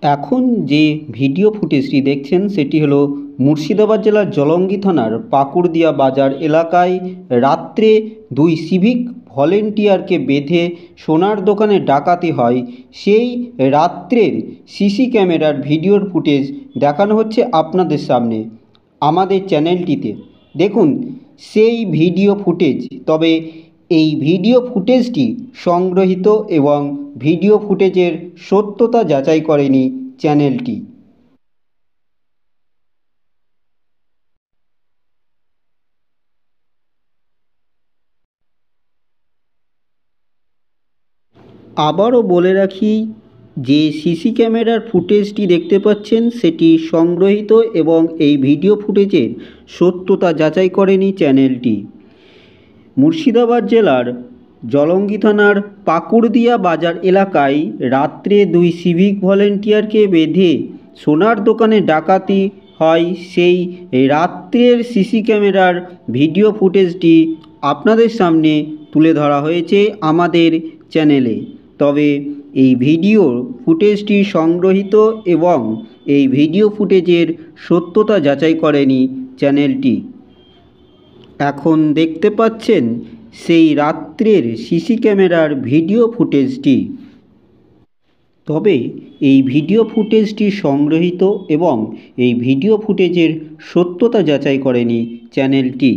এখন যে ভিডিও ফুটেজটি দেখছেন সেটি হলো মুর্শিদাবাদ জেলার জলঙ্গি থানার পাকুড়দিয়া বাজার এলাকায় রাত্রে দুই সিভিক ভলেন্টিয়ারকে বেঁধে সোনার দোকানে ডাকাতি হয় সেই রাত্রের সিসি ক্যামেরার ভিডিওর ফুটেজ দেখানো হচ্ছে আপনাদের সামনে আমাদের চ্যানেলটিতে। দেখুন সেই ভিডিও ফুটেজ। তবে এই ভিডিও ফুটেজটি সংগৃহীত এবং ভিডিও ফুটেজের সত্যতা যাচাই করেনি চ্যানেলটি। আবারও বলে রাখি, যে সিসি ক্যামেরার ফুটেজটি দেখতে পাচ্ছেন সেটি সংগৃহীত এবং এই ভিডিও ফুটেজের সত্যতা যাচাই করেনি চ্যানেলটি। মুর্শিদাবাদ জেলার জলঙ্গি থানার পাকুড়দিয়া বাজার এলাকায় রাত্রে দুই সিভিক ভলেন্টিয়ারকে বেঁধে সোনার দোকানে ডাকাতি হয় সেই রাত্রের সিসি ক্যামেরার ভিডিও ফুটেজটি আপনাদের সামনে তুলে ধরা হয়েছে আমাদের চ্যানেলে। তবে এই ভিডিও ফুটেজটি সংগৃহীত এবং এই ভিডিও ফুটেজের সত্যতা যাচাই করেনি চ্যানেলটি। এখন দেখতে পাচ্ছেন সেই রাত্রের সিসি ক্যামেরার ভিডিও ফুটেজটি। তবে এই ভিডিও ফুটেজটি সংগৃহীত এবং এই ভিডিও ফুটেজের সত্যতা যাচাই করেনি চ্যানেলটি।